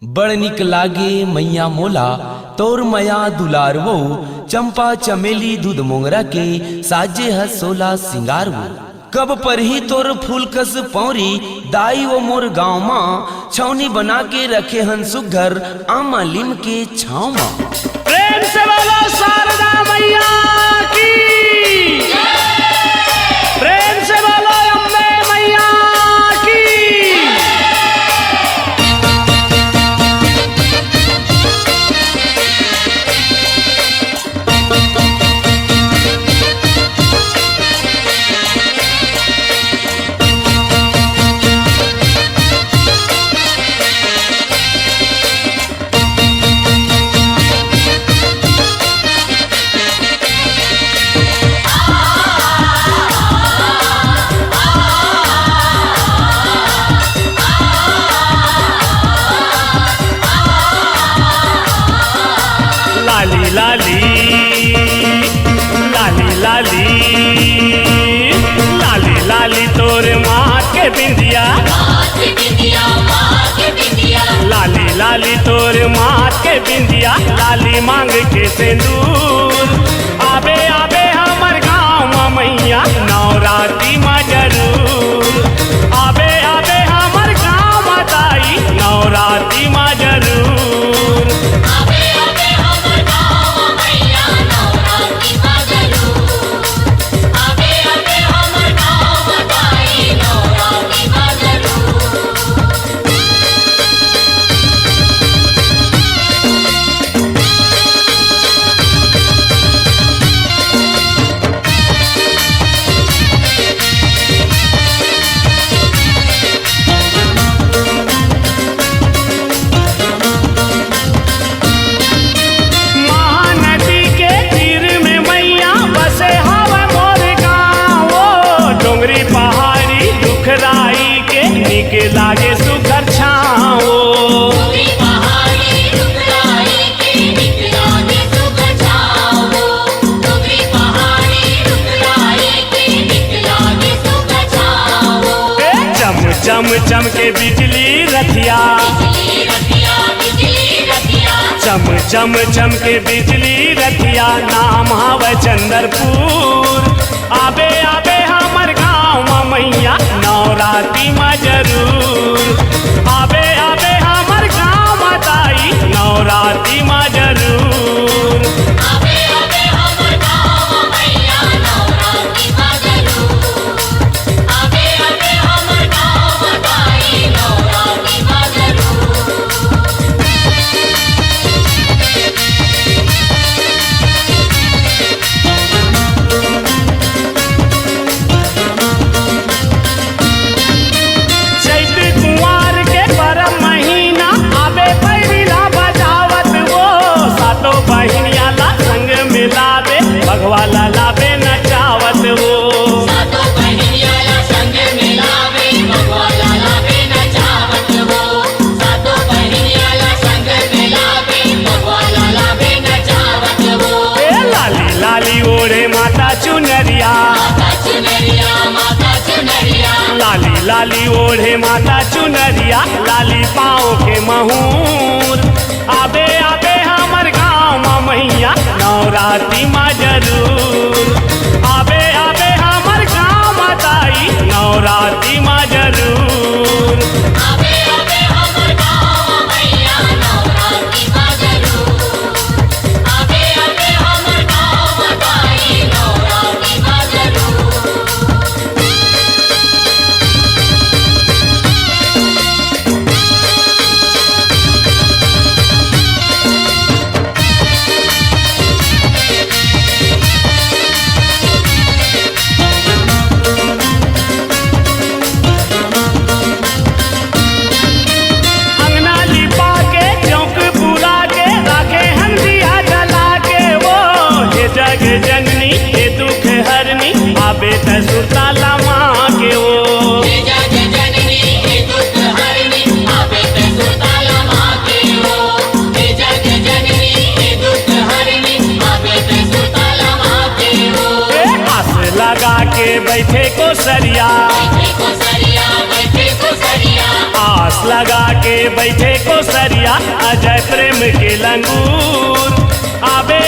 बड़ निक लागे मैया मोला तोर मया दुलार वो चंपा चमेली दूध मोंगरा के साजे ह सोला सिंगार वो कब पर ही तोर फूल कस पौरी दाई वो मोर गाँव माँ छौनी बना के रखे हन सुघर आमा लिम के छाव माँ। प्रेम से बोलो शारदा मैया की, प्रेम से बोलो अम्बे मैया की। लाली लाली लाली लाली लाली तोर माँ के बिंदिया, लाली लाली तोर माँ के बिंदिया, लाली मांग के सिंदूर। आबे आबे हमर गाँव मैया नवरात्रि में जरूर, आबे आबे हमर गाँव ताई नवरात्रि में जरूर। लागे सुघर छाओ चम चम के बिजली रथिया, चम चम चम के बिजली रथिया, नाम हवे चंद्रपुर। आबे आबे हमर गाँव मैया नवरात्रि में जरूर, आबे आबे हमर गाँव ताई नवरात्रि में जरूर। भगवाला लाबे नचावत वो, सातो बहिनियाला संग मिलावे भगवाला लाबे नचावत वो, सातो बहिनियाला संग मिलावे भगवाला लाबे नचावत वो। लाली लाली ओढ़े माता चुनरिया, माता चुनरिया, माता चुनरिया, लाली लाली ओढ़े माता चुनरिया, लाली पाँव के महूर। आबे आबे हमर गाँव मैया नवरात्रि में जरूर, आबे आबे हमर गाँव ताई नवरात्रि में जरूर। आबे आबे हमर गाँव मैया नवरात्रि में जरूर, आबे आबे हमर गाँव ताई नवरात्रि में जरूर। जननी के दुख हरनी आबे त सुरताला माँ के वो, जग जननी के दुख हरनी आबे त सुरताला माँ के वो, जग जननी के दुख हरनी आबे त सुरताला माँ के वो। आस लगा के बैठे को सरिया, बैठे को सरिया, बैठे को सरिया, आस लगा के बैठे को सरिया अजय प्रेम के लंगूर आबे